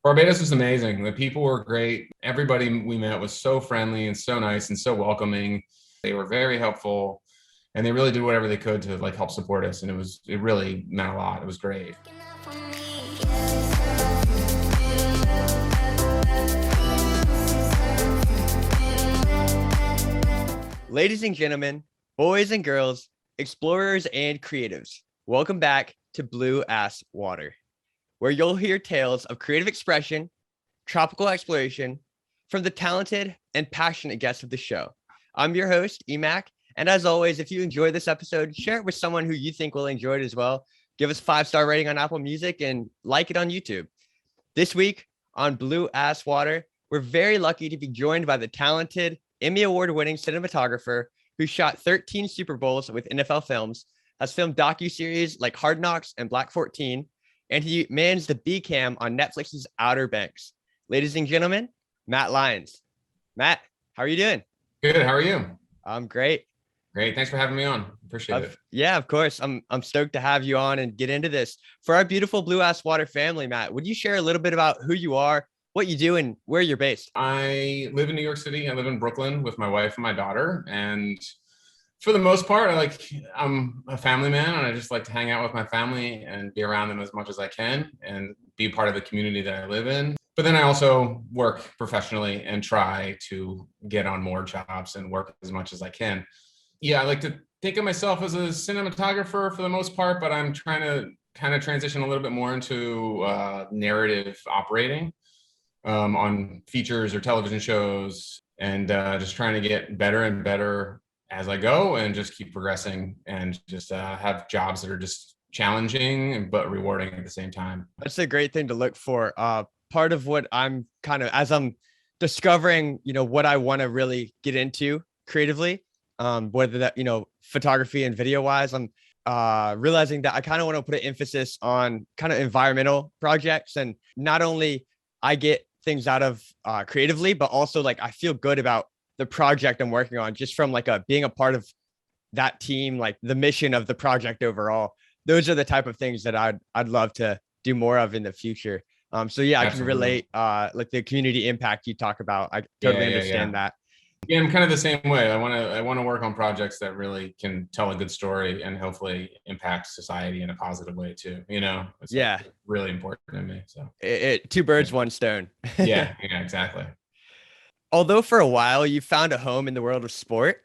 Barbados was amazing. The people were great. Everybody we met was so friendly and so nice and so welcoming. They were very helpful and they really did whatever they could to like help support us. And it really meant a lot. It was great. Ladies and gentlemen, boys and girls, explorers and creatives, welcome back to Blue Ass Water, where you'll hear tales of creative expression, tropical exploration from the talented and passionate guests of the show. I'm your host, Emac, and as always, if you enjoy this episode, share it with someone who you think will enjoy it as well. Give us a 5-star rating on Apple Music and like it on YouTube. This week on Blue Ass Water, we're very lucky to be joined by the talented Emmy Award-winning cinematographer who shot 13 Super Bowls with NFL Films, has filmed docuseries like Hard Knocks and Black 14, and he mans the B-Cam on Netflix's Outer Banks. Ladies and gentlemen, Matt Lyons. Matt, how are you doing? Good. How are you? I'm great. Great. Thanks for having me on. Appreciate it. Yeah, of course. I'm stoked to have you on and get into this. For our beautiful Blue Ass Water family, Matt, would you share a little bit about who you are, what you do, and where you're based? I live in New York City. I live in Brooklyn with my wife and my daughter. And for the most part, I'm a family man and I just like to hang out with my family and be around them as much as I can and be part of the community that I live in. But then I also work professionally and try to get on more jobs and work as much as I can. Yeah, I like to think of myself as a cinematographer for the most part, but I'm trying to kind of transition a little bit more into narrative operating on features or television shows, and just trying to get better and better as I go and just keep progressing and just have jobs that are just challenging but rewarding at the same time. That's a great thing to look for. Part of what I'm as I'm discovering, what I want to really get into creatively, whether that, photography and video wise, I'm realizing that I kind of want to put an emphasis on kind of environmental projects. And not only I get things out of creatively, but also like I feel good about the project I'm working on just from like being a part of that team, like the mission of the project overall. Those are the type of things that I'd love to do more of in the future. So yeah, I can relate like the community impact you talk about. I totally understand that. Yeah, I'm kind of the same way. I want to work on projects that really can tell a good story and hopefully impact society in a positive way too. It's like really important to me. So two birds, one stone. yeah, exactly. Although for a while you found a home in the world of sport,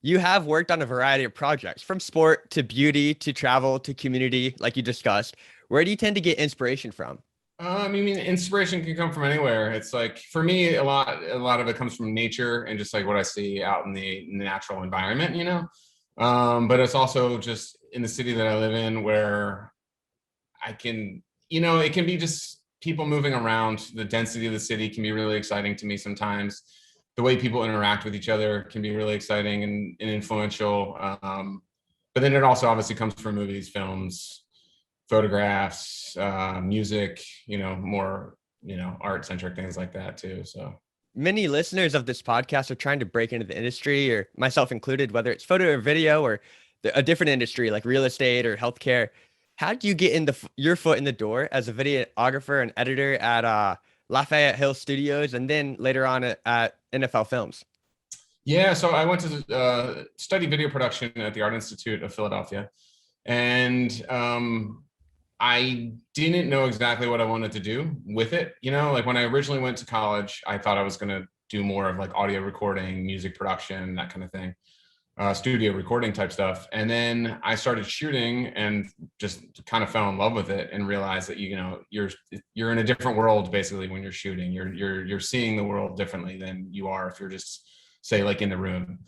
you have worked on a variety of projects, from sport to beauty to travel to community, like you discussed. Where do you tend to get inspiration from? Inspiration can come from anywhere. It's like, for me, a lot of it comes from nature and just like what I see out in the natural environment, but it's also just in the city that I live in where I can, it can be just people moving around. The density of the city can be really exciting to me sometimes. The way people interact with each other can be really exciting and influential. But then it also obviously comes from movies, films, photographs, music, more, art-centric things like that too. So many listeners of this podcast are trying to break into the industry, or myself included, whether it's photo or video or a different industry like real estate or healthcare. How do you get your foot in the door as a videographer and editor at Lafayette Hill Studios and then later on at NFL Films? Yeah, so I went to study video production at the Art Institute of Philadelphia, and I didn't know exactly what I wanted to do with it. Like when I originally went to college, I thought I was going to do more of like audio recording, music production, that kind of thing, studio recording type stuff. And then I started shooting and just kind of fell in love with it and realized that, you're in a different world basically when you're shooting. You're seeing the world differently than you are if you're just, say, like in the room.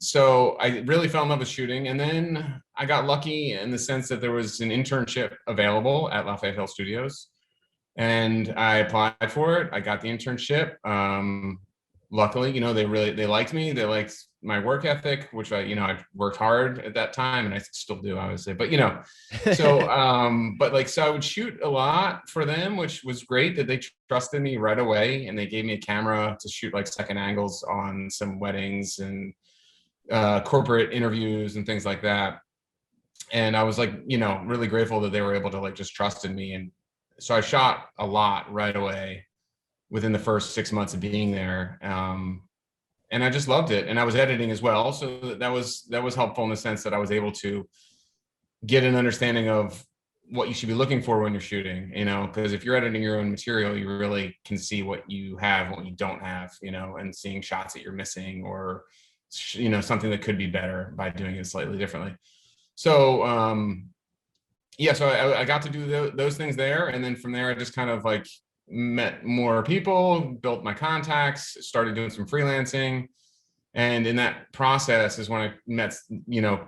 So I really fell in love with shooting, and then I got lucky in the sense that there was an internship available at Lafayette Hill Studios, and I applied for it. I got the internship. Luckily, they liked me. They liked my work ethic, which I worked hard at that time, and I still do, obviously. But so I would shoot a lot for them, which was great that they trusted me right away, and they gave me a camera to shoot like second angles on some weddings and corporate interviews and things like that. And I was like, really grateful that they were able to like just trust in me and so I shot a lot right away within the first 6 months of being there. And I just loved it. And I was editing as well. So that was helpful in the sense that I was able to get an understanding of what you should be looking for when you're shooting, because if you're editing your own material, you really can see what you have, what you don't have, and seeing shots that you're missing, or, something that could be better by doing it slightly differently. So, yeah, so I got to do those things there. And then from there, I just kind of like met more people, built my contacts, started doing some freelancing. And in that process is when I met,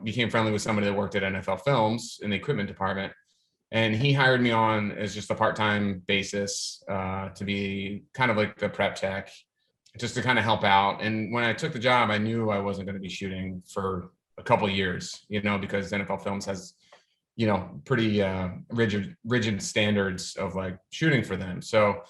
became friendly with somebody that worked at NFL Films in the equipment department. And he hired me on as just a part-time basis to be kind of like the prep tech, just to kind of help out. And when I took the job, I knew I wasn't going to be shooting for a couple of years, because NFL Films has, pretty rigid standards of like shooting for them. So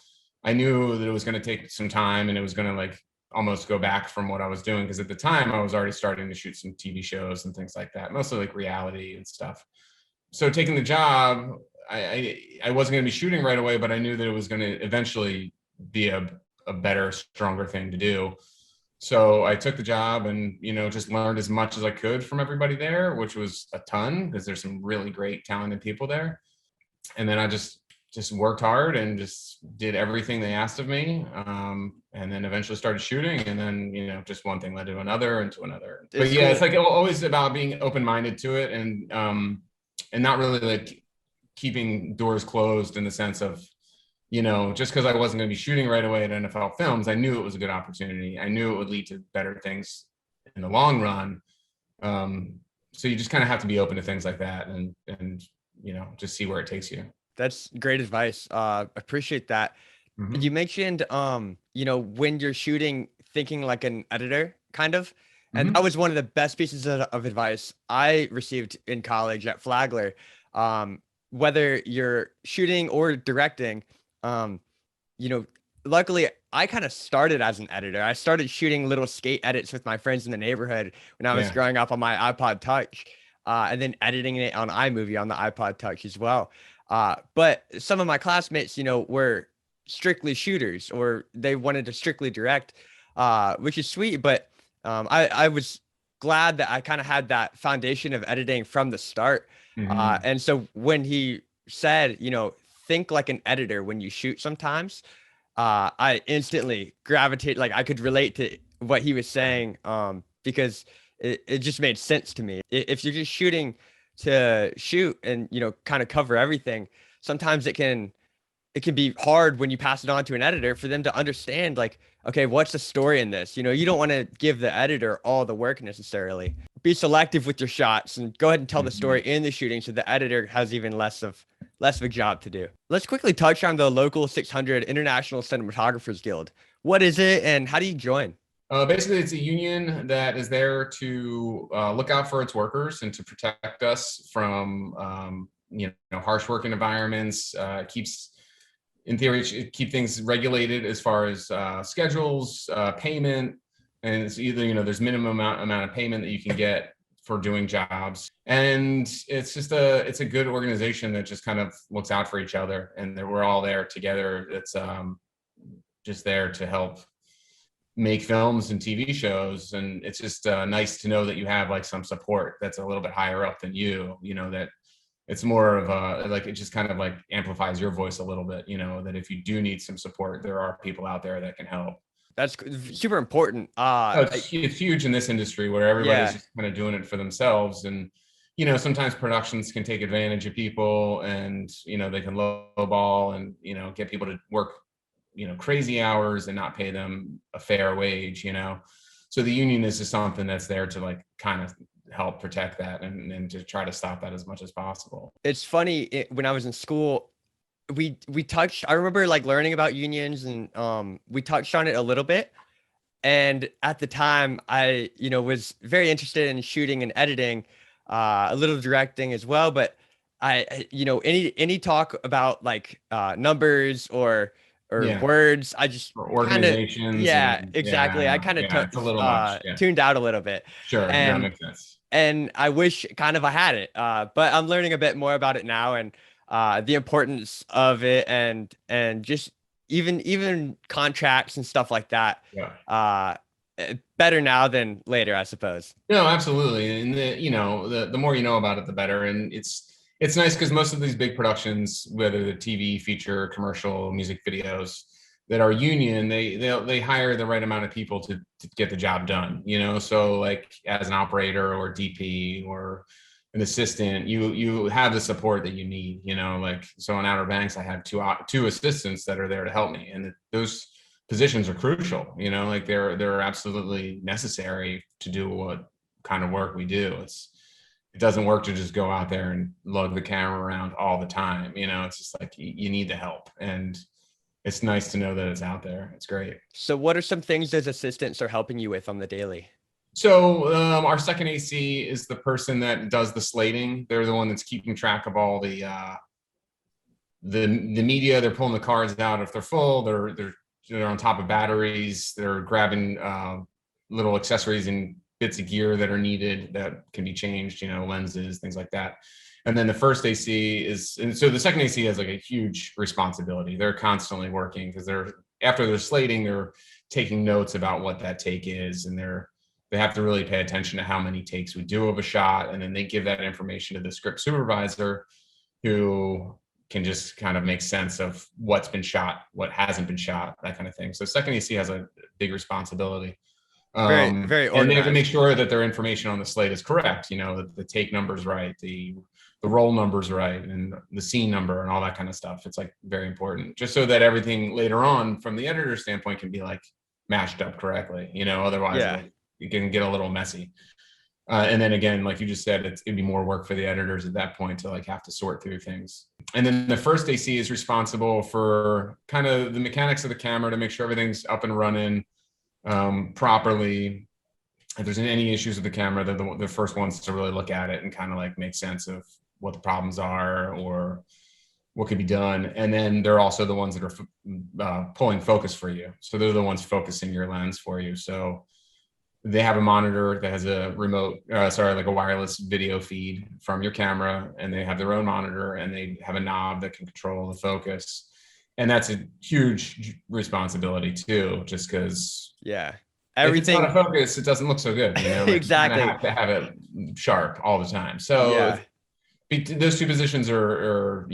I knew that it was going to take some time, and it was going to like almost go back from what I was doing, because at the time I was already starting to shoot some TV shows and things like that, mostly like reality and stuff. So taking the job, I wasn't going to be shooting right away, but I knew that it was going to eventually be a better, stronger thing to do. So I took the job and, just learned as much as I could from everybody there, which was a ton, because there's some really great, talented people there. And then I just worked hard and just did everything they asked of me. And then eventually started shooting, and then, just one thing led to another and to another. But yeah, it's like always about being open-minded to it, and not really like keeping doors closed in the sense of, just because I wasn't going to be shooting right away at NFL Films, I knew it was a good opportunity. I knew it would lead to better things in the long run. So you just kind of have to be open to things like that, and just see where it takes you. That's great advice. Appreciate that. Mm-hmm. You mentioned, when you're shooting, thinking like an editor, kind of. And that was one of the best pieces of advice I received in college at Flagler. Whether you're shooting or directing, luckily I kind of started as an editor. I started shooting little skate edits with my friends in the neighborhood when I was growing up on my iPod Touch, and then editing it on iMovie on the iPod Touch as well. But some of my classmates, were strictly shooters, or they wanted to strictly direct, which is sweet. But I was glad that I kind of had that foundation of editing from the start. And so when he said, think like an editor when you shoot sometimes, I instantly gravitate, like I could relate to what he was saying, because it just made sense to me. If you're just shooting to shoot and, kind of cover everything, sometimes it can be hard when you pass it on to an editor for them to understand, like, okay, what's the story in this? You don't want to give the editor all the work necessarily. Be selective with your shots and go ahead and tell the story in the shooting, so the editor has even less of a job to do. Let's quickly touch on the Local 600 International Cinematographers Guild. What is it, and how do you join? Basically, it's a union that is there to look out for its workers and to protect us from, harsh working environments. In theory, it keep things regulated as far as schedules, payment, and it's either, there's minimum amount of payment that you can get for doing jobs. And it's just it's a good organization that just kind of looks out for each other, and that we're all there together. It's just there to help make films and TV shows. And it's just nice to know that you have like some support that's a little bit higher up than you, that it's more of a, like, it just kind of like amplifies your voice a little bit, that if you do need some support, there are people out there that can help. That's super important. It's huge in this industry where everybody's just kind of doing it for themselves. And, sometimes productions can take advantage of people, and, they can lowball and, get people to work, crazy hours and not pay them a fair wage, So the union is just something that's there to like kind of help protect that and to try to stop that as much as possible. It's funny, when I was in school, we touched, I remember like learning about unions, and we touched on it a little bit. And at the time I, was very interested in shooting and editing, a little directing as well. But any talk about like numbers or words, I just or organizations. Exactly. I kind of it's a little much, tuned out a little bit. Sure. That makes sense. And I wish kind of I had it, but I'm learning a bit more about it now. And the importance of it, and just even contracts and stuff like that. Yeah. Better now than later, I suppose. No, absolutely. And the more you know about it, the better. And it's nice because most of these big productions, whether the TV, feature, commercial, music videos that are union, they hire the right amount of people to get the job done. So like as an operator or DP or an assistant, you have the support that you need. Like so on Outer Banks, I have two assistants that are there to help me, and those positions are crucial. Like they're absolutely necessary to do what kind of work we do. It doesn't work to just go out there and lug the camera around all the time. It's just like you need the help, and it's nice to know that it's out there. It's great. So what are some things those assistants are helping you with on the daily? So our second AC is the person that does the slating. They're the one that's keeping track of all the media. They're pulling the cards out if they're full. They're on top of batteries. They're grabbing little accessories and bits of gear that are needed that can be changed, lenses, things like that. And then the first AC and so the second AC has like a huge responsibility. They're constantly working because after they're slating, they're taking notes about what that take is, and they have to really pay attention to how many takes we do of a shot, and then they give that information to the script supervisor, who can just kind of make sense of what's been shot, what hasn't been shot, that kind of thing. So second AC has a big responsibility. Very, very and they have to make organized. sure that their information on the slate is correct. The take number's right, the roll number's right, and the scene number and all that kind of stuff. It's like very important, just so that everything later on from the editor standpoint can be like mashed up correctly. Otherwise Yeah. it can get a little messy. And then again, like you just said, it'd be more work for the editors at that point to like have to sort through things. And then the first AC is responsible for kind of the mechanics of the camera to make sure everything's up and running properly. If there's any issues with the camera, they're the first ones to really look at it and kind of like make sense of what the problems are or what could be done. And then they're also the ones that are pulling focus for you. So they're the ones focusing your lens for you. So they have a monitor that has a like a wireless video feed from your camera, and they have their own monitor, and they have a knob that can control the focus. And that's a huge responsibility too, just because everything. If it's not a focus, it doesn't look so good. Exactly. You have to have it sharp all the time. So those two positions are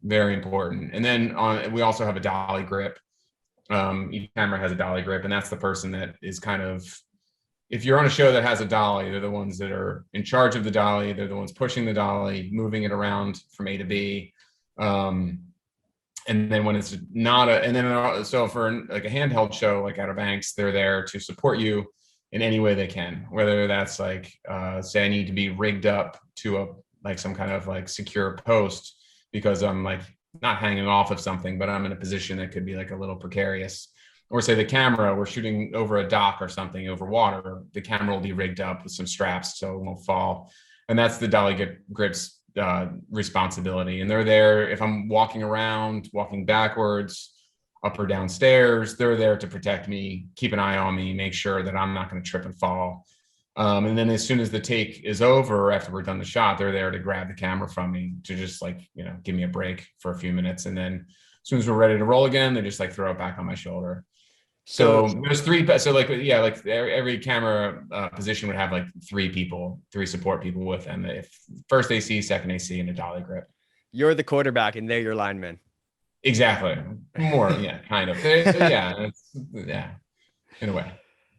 very important. And then we also have a dolly grip. Each camera has a dolly grip, and that's the person that is kind of, if you're on a show that has a dolly, they're the ones that are in charge of the dolly. They're the ones pushing the dolly, moving it around from A to B. And then when it's not so for like a handheld show like Outer Banks, they're there to support you in any way they can, whether that's like say I need to be rigged up to some kind of like secure post because I'm like not hanging off of something, but I'm in a position that could be like a little precarious. Or say the camera, we're shooting over a dock or something over water, the camera will be rigged up with some straps so it won't fall. And that's the dolly grip's responsibility. And they're there if I'm walking around, walking backwards, up or down stairs, they're there to protect me, keep an eye on me, make sure that I'm not going to trip and fall. And then as soon as the take is over, after we're done the shot, they're there to grab the camera from me to just like, give me a break for a few minutes. And then as soon as we're ready to roll again, they just like throw it back on my shoulder. So there's three. So like every camera position would have like three support people with them. If first AC, second AC, and a dolly grip. You're the quarterback, and they're your linemen. Exactly. More, yeah, kind of. Yeah, in a way.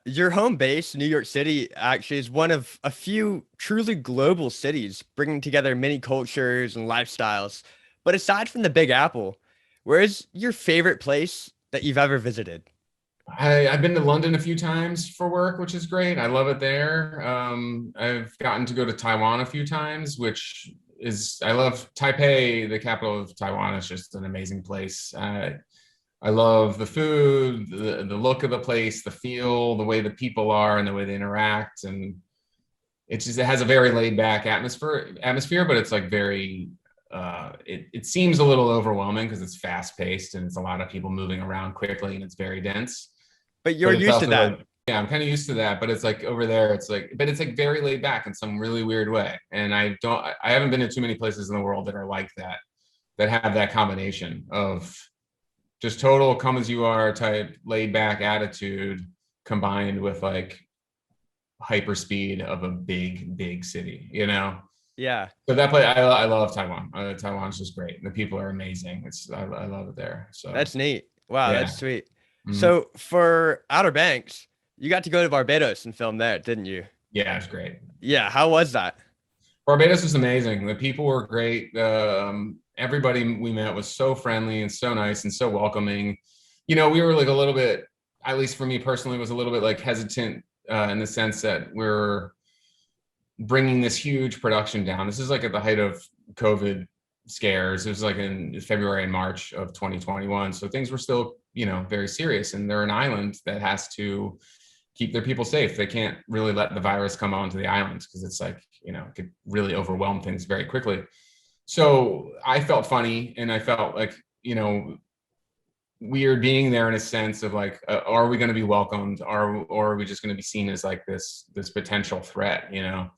Your home base, New York City, actually is one of a few truly global cities, bringing together many cultures and lifestyles. But aside from the Big Apple, where's your favorite place that you've ever visited? I've been to London a few times for work, which is great. I love it there. I've gotten to go to Taiwan a few times, I love Taipei, the capital of Taiwan. Is just an amazing place. I love the food, the look of the place, the feel, the way the people are and the way they interact. And it has a very laid back atmosphere, but it's like very, it seems a little overwhelming because it's fast paced and it's a lot of people moving around quickly and it's very dense. But you're used to that. Yeah, I'm kind of used to that, but it's like over there, but it's like very laid back in some really weird way. And I haven't been to too many places in the world that are like that. that have that combination of just total come as you are type laid back attitude combined with like hyper speed of a big city, you know? Yeah, So that place, I love Taiwan. Taiwan's just great. The people are amazing. I love it there. So that's neat. Wow, yeah. that's sweet. Mhm. So for Outer Banks, you got to go to Barbados and film there, didn't you? Yeah, it's great. Yeah, how was that? Barbados was amazing. The people were great. Everybody we met was so friendly and so nice and so welcoming. You know, we were like a little bit, at least for me personally, was a little bit like hesitant in the sense that we're bringing this huge production down. This is like at the height of COVID scares. It was like in February and March of 2021. So things were still, you know, very serious. And they're an island that has to keep their people safe. They can't really let the virus come onto the islands because it's like, you know, it could really overwhelm things very quickly. So I felt funny and I felt like, you know, weird being there in a sense of like, are we going to be welcomed? Or are we just going to be seen as like this potential threat, you know,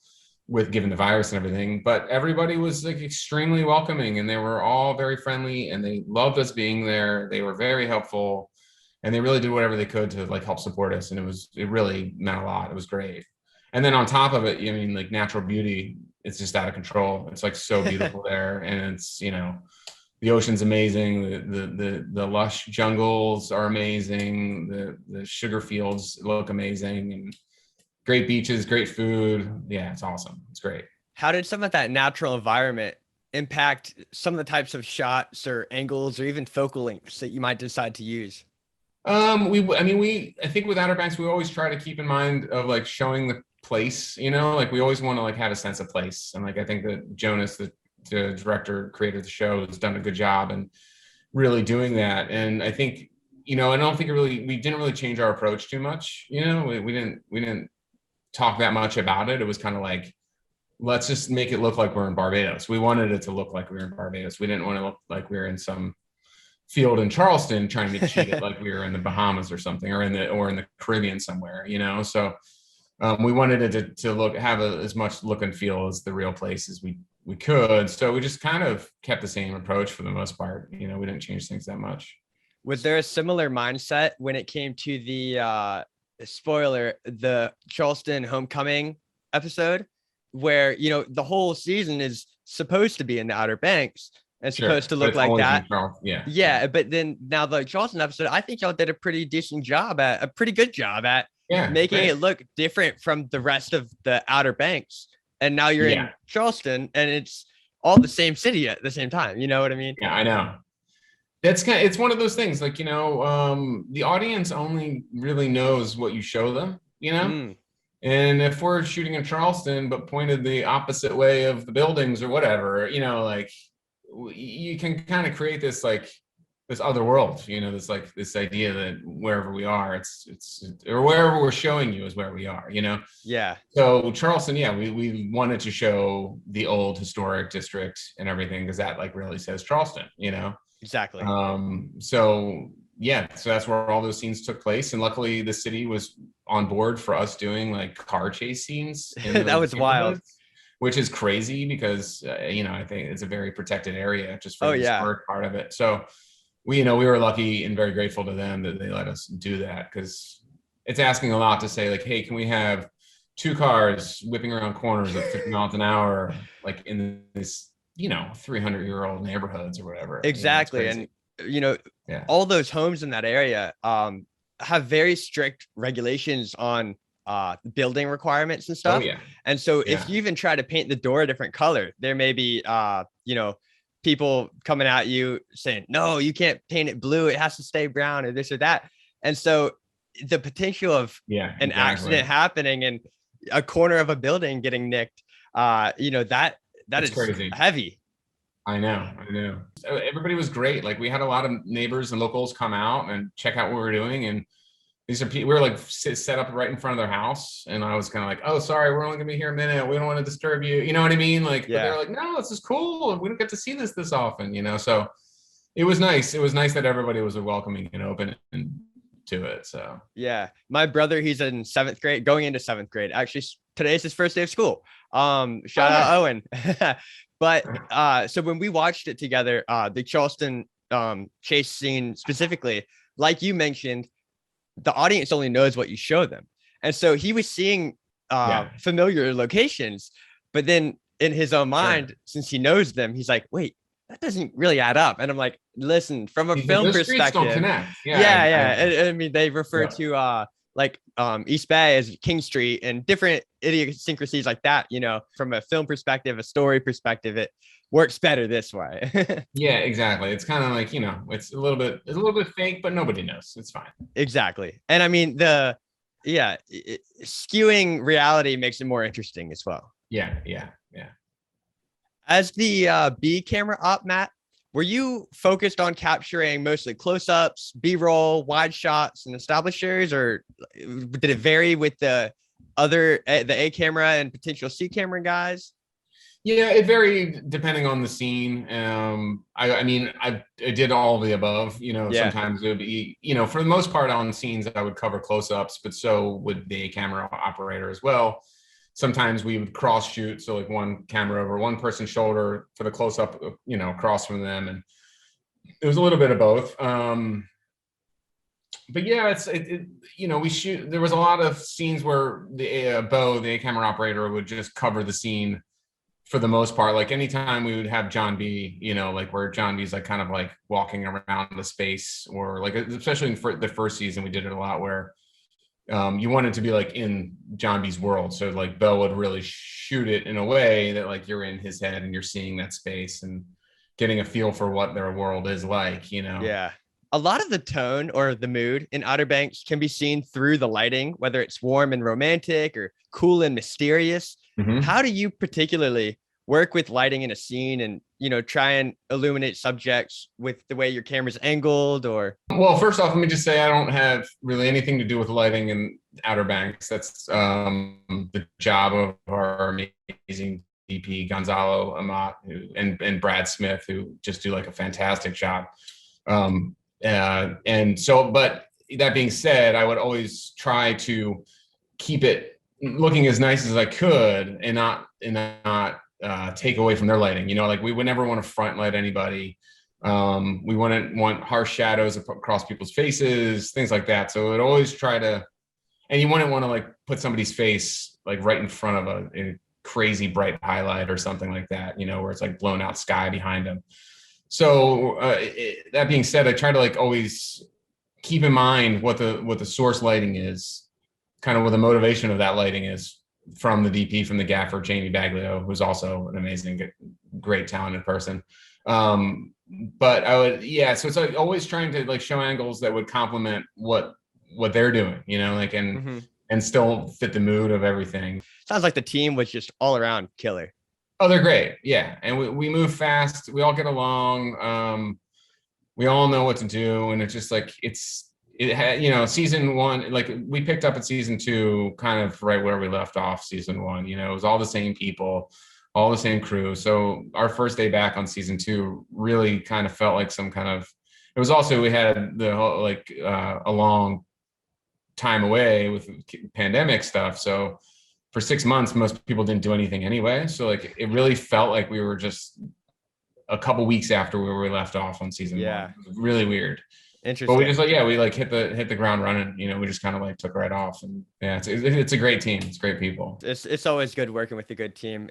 with given the virus and everything? But everybody was like extremely welcoming and they were all very friendly and they loved us being there. They were very helpful and they really did whatever they could to like help support us. And it really meant a lot. It was great. And then on top of it, I mean, like natural beauty, it's just out of control. It's like so beautiful there. And it's, you know, the ocean's amazing. The lush jungles are amazing. The sugar fields look amazing and great beaches, great food. Yeah, it's awesome. It's great. How did some of that natural environment impact some of the types of shots or angles or even focal lengths that you might decide to use? I think with Outer Banks, we always try to keep in mind of like showing the place, you know, like we always want to like have a sense of place. And like, I think that Jonas, the director, creator of the show, has done a good job and really doing that. And I think, you know, I don't think we didn't really change our approach too much. You know, we didn't talk that much about it. It was kind of like, let's just make it look like we're in Barbados. We wanted it to look like we were in Barbados. We didn't want to look like we were in some field in Charleston trying to cheat it like we were in the Bahamas or something, or in the Caribbean somewhere, you know? So we wanted it to have as much look and feel as the real place as we could. So we just kind of kept the same approach for the most part. You know, we didn't change things that much. Was there a similar mindset when it came to the spoiler, the Charleston homecoming episode, where, you know, the whole season is supposed to be in the Outer Banks and supposed to look like that? Yeah. Yeah. But then now the Charleston episode, I think y'all did a pretty good job at making it look different from the rest of the Outer Banks. And now you're in Charleston and it's all the same city at the same time. You know what I mean? Yeah, I know. It's one of those things like, you know, the audience only really knows what you show them, you know? And if we're shooting in Charleston, but pointed the opposite way of the buildings or whatever, you know, like you can kind of create this, like this other world, you know, this idea that wherever we are, it's or wherever we're showing you is where we are, you know? Yeah. So Charleston, yeah, we wanted to show the old historic district and everything because that like really says Charleston, you know? Exactly. So yeah, so that's where all those scenes took place. And luckily the city was on board for us doing like car chase scenes. That was wild. Which is crazy because, you know, I think it's a very protected area just for the historic part of it. So we were lucky and very grateful to them that they let us do that because it's asking a lot to say like, hey, can we have two cars whipping around corners at 50 miles an hour, like in this, you know, 300-year-old neighborhoods or whatever. Exactly. You know, and, you know, all those homes in that area have very strict regulations on building requirements and stuff. Oh, yeah. And so if you even try to paint the door a different color, there may be, you know, people coming at you saying, no, you can't paint it blue. It has to stay brown or this or that. And so the potential of an accident happening and a corner of a building getting nicked, you know, that is crazy. Heavy. I know. Everybody was great. Like we had a lot of neighbors and locals come out and check out what we were doing. And these are people, we were like set up right in front of their house. And I was kind of like, oh, sorry, we're only gonna be here a minute. We don't want to disturb you. You know what I mean? Like, but they're like, no, this is cool. And we don't get to see this often, you know? So it was nice. It was nice that everybody was welcoming and open and to it. So yeah, my brother, he's in 7th grade, going into 7th grade. Actually, today's his first day of school. Shout out Owen. But so when we watched it together, the Charleston chase scene specifically, like you mentioned, the audience only knows what you show them. And so he was seeing familiar locations, but then in his own mind, since he knows them, he's like, wait, that doesn't really add up. And I'm like, listen, from a film Those streets don't perspective, connect. I mean, they refer to like East Bay as King Street and different idiosyncrasies like that. You know, from a film perspective, a story perspective, it works better this way. Yeah, exactly. It's kind of like, you know, it's a little bit fake, but nobody knows. It's fine. Exactly. And I mean, skewing reality makes it more interesting as well. Yeah. As the B camera op, Matt, were you focused on capturing mostly close-ups, B-roll, wide shots, and establishers, or did it vary with the A camera and potential C camera guys? Yeah, it varied depending on the scene. I mean, I did all of the above. You know, sometimes it would be, you know, for the most part on scenes I would cover close-ups, but so would the camera operator as well. Sometimes we would cross shoot, so like one camera over one person's shoulder for the close-up, you know, across from them, and it was a little bit of both. But yeah, you know, there was a lot of scenes where the the A camera operator would just cover the scene for the most part. Like anytime we would have John B, you know, like where John B's like kind of like walking around the space, or like, especially in the first season, we did it a lot where you wanted to be like in John B's world. So like Bo would really shoot it in a way that like you're in his head and you're seeing that space and getting a feel for what their world is like, you know? Yeah. A lot of the tone or the mood in Outer Banks can be seen through the lighting, whether it's warm and romantic or cool and mysterious. Mm-hmm. How do you particularly work with lighting in a scene and, you know, try and illuminate subjects with the way your camera's angled? Or well, first off, let me just say I don't have really anything to do with lighting in Outer Banks. That's the job of our amazing DP Gonzalo Amat and Brad Smith, who just do like a fantastic job. And so, but that being said, I would always try to keep it looking as nice as I could and not take away from their lighting. You know, like we would never want to front light anybody. We wouldn't want harsh shadows across people's faces, things like that. So it always try to, and you wouldn't want to like put somebody's face like right in front of a crazy bright highlight or something like that, you know, where it's like blown out sky behind them. So that being said, I try to like always keep in mind what the source lighting is, kind of what the motivation of that lighting is from the DP, from the gaffer, Jamie Baglio, who's also an amazing, great, talented person. But I would, so it's like always trying to like show angles that would complement what they're doing, you know, like, and still fit the mood of everything. Sounds like the team was just all around killer. Oh, they're great. Yeah. And we move fast. We all get along. We all know what to do. And it's just like, it had, you know, season one, like we picked up at season two, kind of right where we left off season one, you know, it was all the same people, all the same crew. So our first day back on season two really kind of felt like some kind of, it was also, we had the whole, like a long time away with pandemic stuff. So for 6 months, most people didn't do anything anyway. So like, it really felt like we were just a couple weeks after where we left off on season one. It was really weird. Interesting. But we just like, we like hit the ground running, you know, we just kind of like took right off. And it's a great team. It's great people. It's always good working with a good team.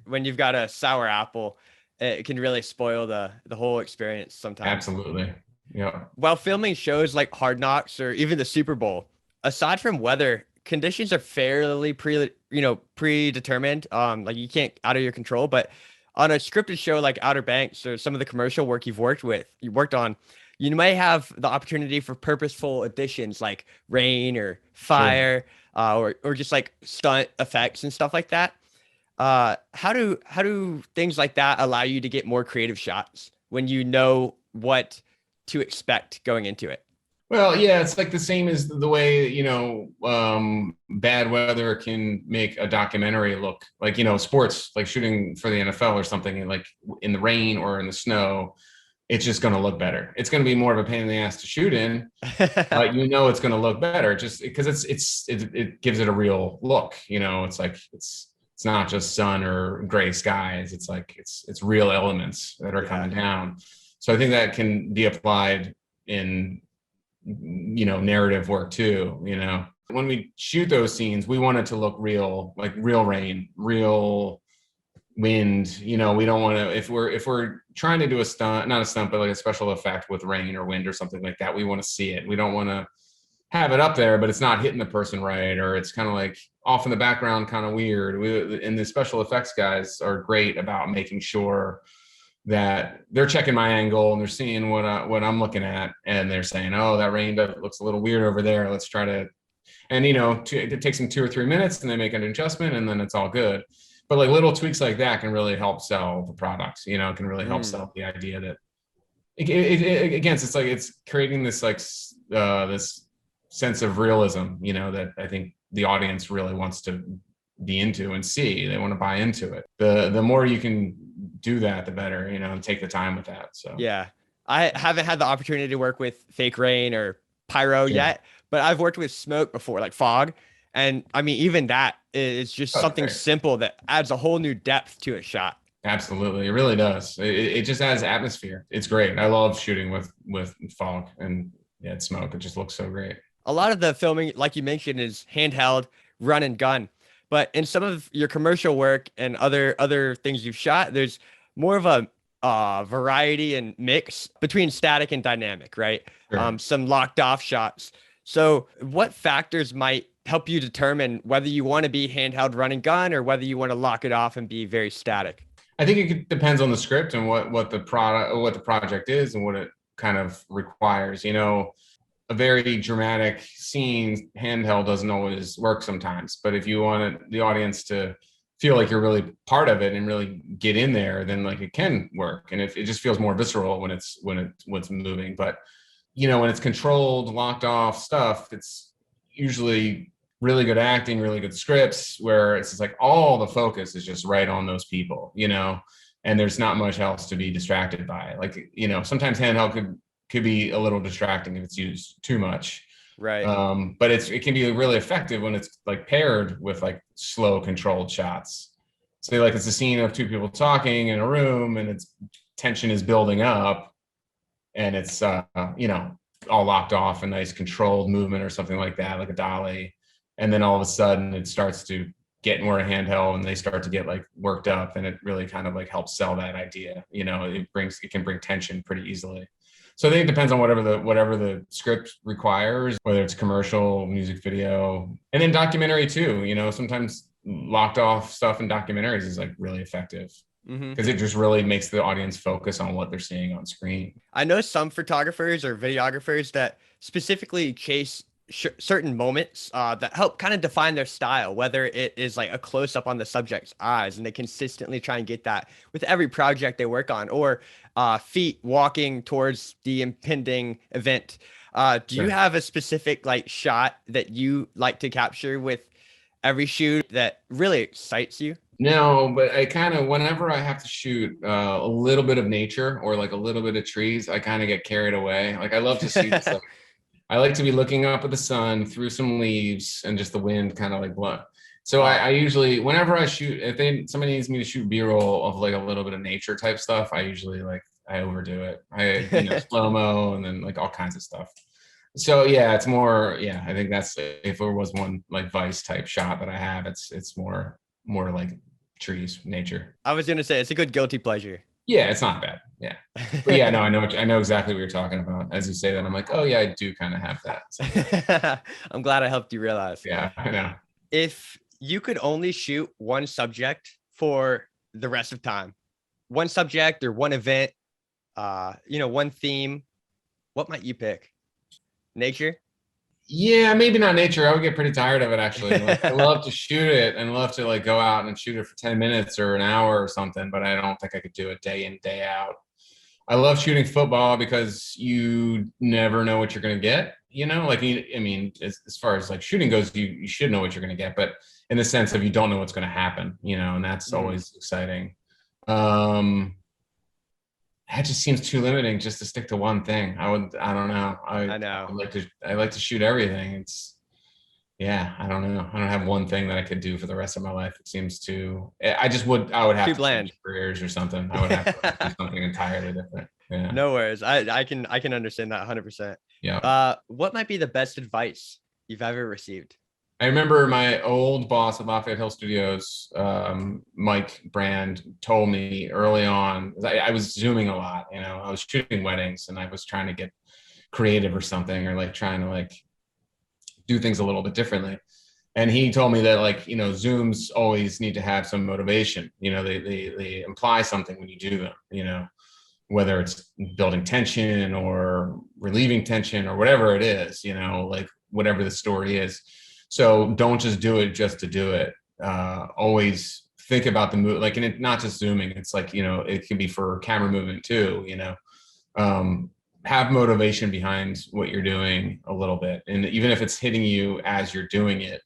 When you've got a sour apple, it can really spoil the whole experience sometimes. Absolutely. Yeah. While filming shows like Hard Knocks or even the Super Bowl, aside from weather, conditions are fairly predetermined. Like you can't out of your control, but on a scripted show like Outer Banks or some of the commercial work you worked on, you may have the opportunity for purposeful additions like rain or fire, or just like stunt effects and stuff like that. How do things like that allow you to get more creative shots when you know what to expect going into it? Well, yeah, it's like the same as the way, you know, bad weather can make a documentary look like, you know, sports, like shooting for the NFL or something, like in the rain or in the snow, it's just going to look better. It's going to be more of a pain in the ass to shoot in, but you know, it's going to look better just because it gives it a real look, you know, it's like, it's it's not just sun or gray skies. It's like it's real elements that are coming down. So I think that can be applied in, you know, narrative work too. You know, when we shoot those scenes, we want it to look real, like real rain, real wind. You know, we don't want to, if we're trying to do a stunt, not a stunt, but like a special effect with rain or wind or something like that, we want to see it. We don't want to have it up there, but it's not hitting the person right, or it's kind of like off in the background, kind of weird. And the special effects guys are great about making sure that they're checking my angle and they're seeing what I'm looking at, and they're saying, "Oh, that rain looks a little weird over there. Let's try to." And you know, it takes them 2 or 3 minutes, and they make an adjustment, and then it's all good. But like little tweaks like that can really help sell the products. You know, it can really help sell the idea that again, it's like it's creating this like this sense of realism. You know, that I think the audience really wants to be into and see. They want to buy into it. The more you can do that, the better, you know, and take the time with that. So Yeah, I haven't had the opportunity to work with fake rain or pyro yet, but I've worked with smoke before, like fog. And I mean, even that is just something simple that adds a whole new depth to a shot. Absolutely. It really does. It just adds atmosphere. It's great. I love shooting with fog and smoke. It just looks so great. A lot of the filming, like you mentioned, is handheld, run and gun. But in some of your commercial work and other things you've shot, there's more of a variety and mix between static and dynamic, right? Sure. Some locked off shots. So what factors might help you determine whether you want to be handheld run and gun or whether you want to lock it off and be very static? I think it depends on the script and what the project is and what it kind of requires. You know, a very dramatic scene handheld doesn't always work sometimes, but if you want the audience to feel like you're really part of it and really get in there, then like it can work. And if it just feels more visceral when it's moving. But you know, when it's controlled, locked off stuff, it's usually really good acting, really good scripts, where it's just like all the focus is just right on those people, you know, and there's not much else to be distracted by. Like, you know, sometimes handheld could be a little distracting if it's used too much. Right. But it can be really effective when it's like paired with like slow controlled shots. So like it's a scene of two people talking in a room and it's tension is building up and it's you know, all locked off, a nice controlled movement or something like that, like a dolly. And then all of a sudden it starts to get more handheld and they start to get like worked up, and it really kind of like helps sell that idea. You know, it can bring tension pretty easily. So I think it depends on whatever the script requires, whether it's commercial, music video, and then documentary too. You know, sometimes locked off stuff in documentaries is like really effective because it just really makes the audience focus on what they're seeing on screen. I know some photographers or videographers that specifically chase certain moments that help kind of define their style, whether it is like a close up on the subject's eyes, and they consistently try and get that with every project they work on, or feet walking towards the impending event. Do you have a specific like shot that you like to capture with every shoot that really excites you? No, but I kind of, whenever I have to shoot a little bit of nature or like a little bit of trees, I kind of get carried away. Like I love to see this, like, I like to be looking up at the sun through some leaves and just the wind kind of like blow. So I usually, whenever I shoot, if somebody needs me to shoot B-roll of like a little bit of nature type stuff, I usually like, I overdo it. You know, slow-mo and then like all kinds of stuff. So yeah, it's more, yeah, I think that's, if there was one like Vice type shot that I have, it's more like trees, nature. I was gonna say it's a good guilty pleasure. Yeah, it's not bad. Yeah. But yeah, no, I know exactly what you're talking about. As you say that, I'm like, oh yeah, I do kind of have that. So, I'm glad I helped you realize. yeah, I know. If you could only shoot one subject for the rest of time, one subject or one event, you know, one theme, what might you pick? Nature? Yeah, maybe not nature. I would get pretty tired of it actually. Like, I love to shoot it and love to like go out and shoot it for 10 minutes or an hour or something, but I don't think I could do it day in, day out. I love shooting football because you never know what you're going to get, you know, like, I mean, as far as like shooting goes, you should know what you're going to get, but in the sense of you don't know what's going to happen, you know, and that's always exciting. That just seems too limiting just to stick to one thing. I don't know. I know. I like to shoot everything. Yeah, I don't know. I don't have one thing that I could do for the rest of my life. It seems I would have Too to bland. change careers or something. I would have to do something entirely different. Yeah. No worries. I can understand that 100%. Yeah. What might be the best advice you've ever received? I remember my old boss at Lafayette Hill Studios, Mike Brand, told me early on, I was zooming a lot, I was shooting weddings and I was trying to get creative or something, or like trying to like do things a little bit differently. And he told me that like, Zooms always need to have some motivation. They imply something when you do them, whether it's building tension or relieving tension or whatever it is, like whatever the story is. So don't just do it just to do it. Always think about the move, like, and it not just zooming. It's like, it can be for camera movement too, have motivation behind what you're doing a little bit. And even if it's hitting you as you're doing it,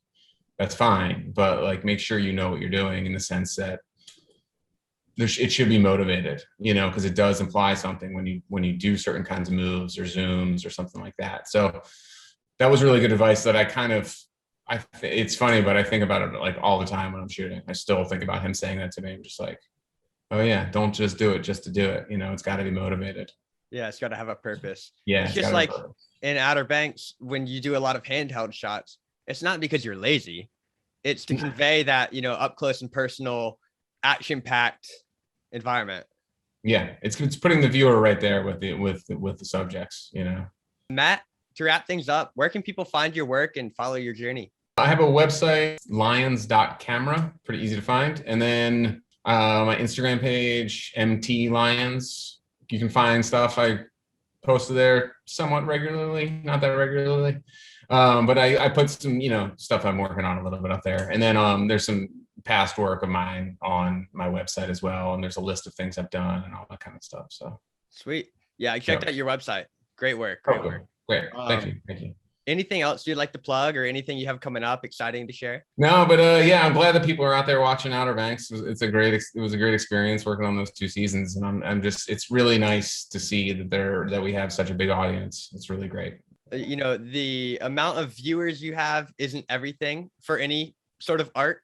that's fine. But like, make sure you know what you're doing in the sense that it should be motivated, because it does imply something when you do certain kinds of moves or zooms or something like that. So that was really good advice that it's funny, but I think about it like all the time when I'm shooting. I still think about him saying that to me. I'm just like, oh yeah, don't just do it just to do it. It's got to be motivated. Yeah, it's got to have a purpose. Yeah, it's just like in Outer Banks, when you do a lot of handheld shots, it's not because you're lazy. It's to convey that, up close and personal, action-packed environment. Yeah, it's putting the viewer right there with the subjects. Matt, to wrap things up, where can people find your work and follow your journey? I have a website, lyons.camera, pretty easy to find. And then my Instagram page, MT Lyons. You can find stuff I posted there somewhat regularly, not that regularly. But I put some, stuff I'm working on a little bit up there. And then there's some past work of mine on my website as well. And there's a list of things I've done and all that kind of stuff. So sweet. Yeah, I checked out your website. Great work. Great work. Great. Thank you. Thank you. Anything else you'd like to plug or anything you have coming up exciting to share? No, but yeah, I'm glad that people are out there watching Outer Banks. It was a great experience working on those 2 seasons. And it's really nice to see that we have such a big audience. It's really great. The amount of viewers you have isn't everything for any sort of art,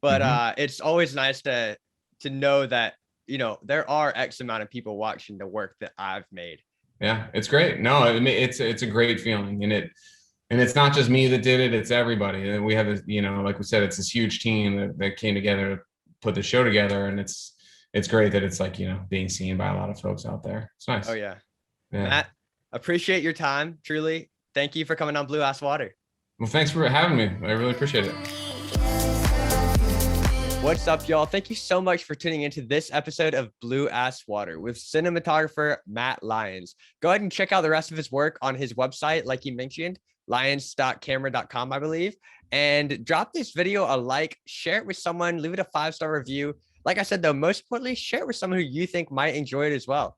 but it's always nice to know that, there are X amount of people watching the work that I've made. Yeah, it's great. No, I mean, it's a great feeling, and it's not just me that did it, it's everybody. And we have this, like we said, it's this huge team that came together to put the show together. And it's great that it's like, being seen by a lot of folks out there. It's nice. Oh yeah. Matt, appreciate your time. Truly. Thank you for coming on Blue Ass Water. Well, thanks for having me. I really appreciate it. What's up, y'all? Thank you so much for tuning into this episode of Blue Ass Water with cinematographer Matt Lyons. Go ahead and check out the rest of his work on his website, like he mentioned, lyons.camera.com, I believe. And drop this video a like, share it with someone, leave it a 5-star review. Like I said, though, most importantly, share it with someone who you think might enjoy it as well.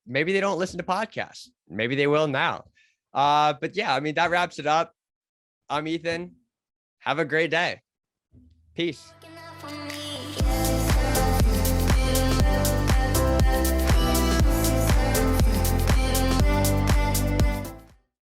Maybe they don't listen to podcasts. Maybe they will now. But yeah, I mean, that wraps it up. I'm Ethan. Have a great day. Peace.